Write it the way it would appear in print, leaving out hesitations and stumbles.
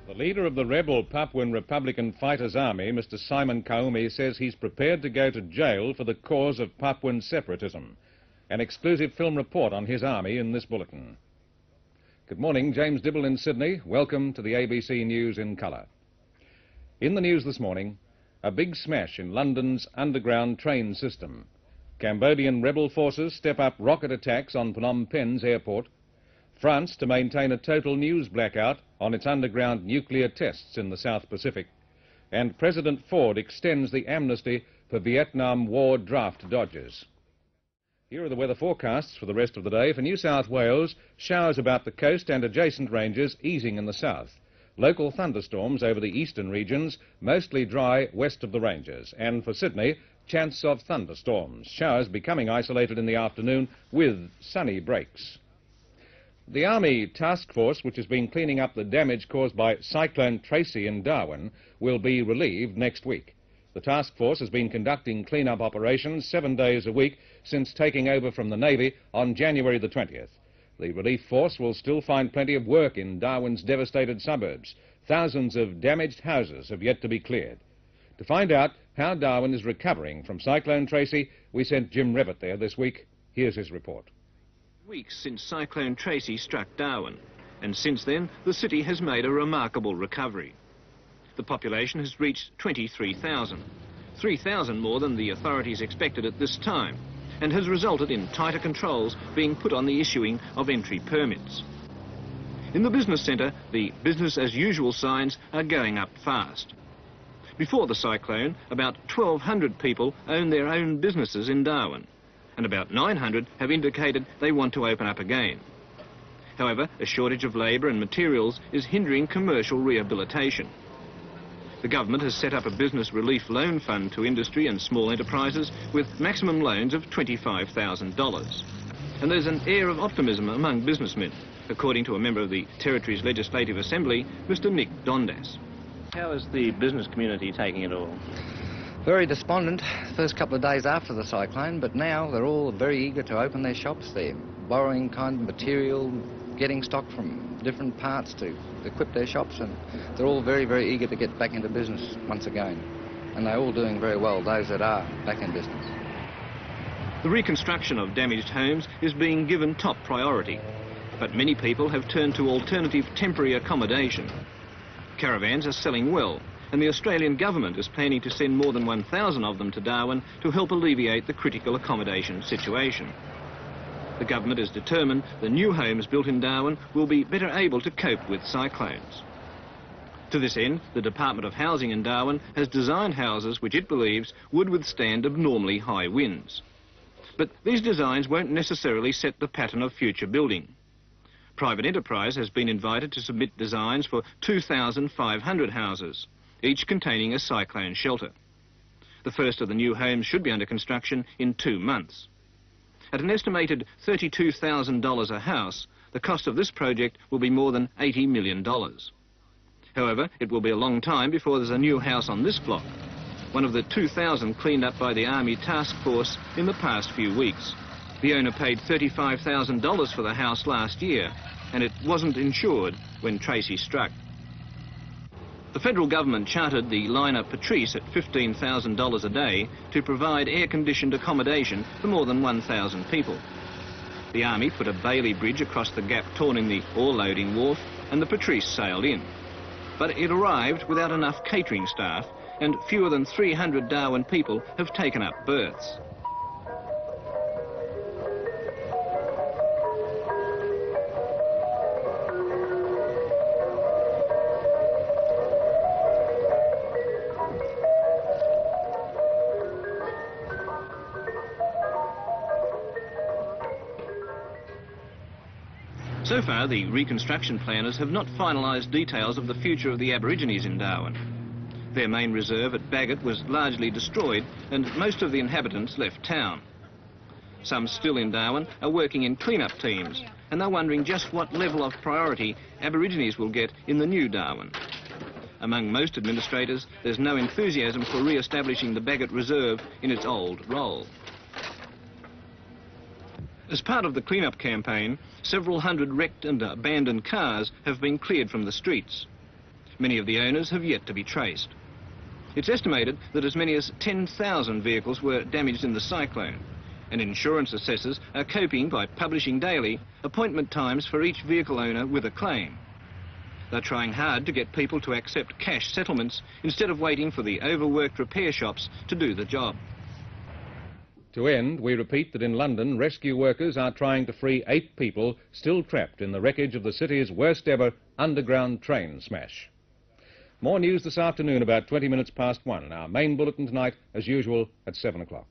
The leader of the rebel Papuan Republican Fighters Army, Mr. Simon Kaumi, says he's prepared to go to jail for the cause of Papuan separatism. An exclusive film report on his army in this bulletin. Good morning, James Dibble in Sydney. Welcome to the ABC News in colour. In the news this morning, a big smash in London's underground train system. Cambodian rebel forces step up rocket attacks on Phnom Penh's airport. France to maintain a total news blackout on its underground nuclear tests in the South Pacific. And President Ford extends the amnesty for Vietnam War draft dodgers. Here are the weather forecasts for the rest of the day. For New South Wales, showers about the coast and adjacent ranges easing in the south. Local thunderstorms over the eastern regions, mostly dry west of the ranges. And for Sydney, chance of thunderstorms. Showers becoming isolated in the afternoon with sunny breaks. The Army task force, which has been cleaning up the damage caused by Cyclone Tracy in Darwin, will be relieved next week. The task force has been conducting clean-up operations 7 days a week since taking over from the Navy on January the 20th. The relief force will still find plenty of work in Darwin's devastated suburbs. Thousands of damaged houses have yet to be cleared. To find out how Darwin is recovering from Cyclone Tracy, we sent Jim Revitt there this week. Here's his report. Weeks since Cyclone Tracy struck Darwin, and since then the city has made a remarkable recovery. The population has reached 23,000, 3,000 more than the authorities expected at this time, and has resulted in tighter controls being put on the issuing of entry permits. In the business centre, the business as usual signs are going up fast. Before the cyclone, about 1,200 people own their own businesses in Darwin, and about 900 have indicated they want to open up again. However, a shortage of labour and materials is hindering commercial rehabilitation. The government has set up a business relief loan fund to industry and small enterprises with maximum loans of $25,000. And there's an air of optimism among businessmen, according to a member of the Territory's Legislative Assembly, Mr. Nick Dondas. How is the business community taking it all? Very despondent first couple of days after the cyclone, but now they're all very eager to open their shops. They're borrowing kind of material, getting stock from different parts to equip their shops, and they're all very, very eager to get back into business once again. And they're all doing very well, those that are back in business. The reconstruction of damaged homes is being given top priority, but many people have turned to alternative temporary accommodation. Caravans are selling well, and the Australian government is planning to send more than 1,000 of them to Darwin to help alleviate the critical accommodation situation. The government is determined the new homes built in Darwin will be better able to cope with cyclones. To this end, the Department of Housing in Darwin has designed houses which it believes would withstand abnormally high winds. But these designs won't necessarily set the pattern of future building. Private enterprise has been invited to submit designs for 2,500 houses, each containing a cyclone shelter. The first of the new homes should be under construction in 2 months. At an estimated $32,000 a house, the cost of this project will be more than $80 million. However, it will be a long time before there's a new house on this block, one of the 2,000 cleaned up by the Army task force in the past few weeks. The owner paid $35,000 for the house last year, and it wasn't insured when Tracy struck. The federal government chartered the liner Patrice at $15,000 a day to provide air-conditioned accommodation for more than 1,000 people. The Army put a Bailey bridge across the gap torn in the ore-loading wharf, and the Patrice sailed in. But it arrived without enough catering staff, and fewer than 300 Darwin people have taken up berths. So far, the reconstruction planners have not finalised details of the future of the Aborigines in Darwin. Their main reserve at Bagot was largely destroyed, and most of the inhabitants left town. Some still in Darwin are working in clean-up teams, and they're wondering just what level of priority Aborigines will get in the new Darwin. Among most administrators, there's no enthusiasm for re-establishing the Bagot Reserve in its old role. As part of the clean-up campaign, several hundred wrecked and abandoned cars have been cleared from the streets. Many of the owners have yet to be traced. It's estimated that as many as 10,000 vehicles were damaged in the cyclone, and insurance assessors are coping by publishing daily appointment times for each vehicle owner with a claim. They're trying hard to get people to accept cash settlements instead of waiting for the overworked repair shops to do the job. To end, we repeat that in London, rescue workers are trying to free 8 people still trapped in the wreckage of the city's worst ever underground train smash. More news this afternoon about 20 minutes past 1. Our main bulletin tonight, as usual, at 7 o'clock.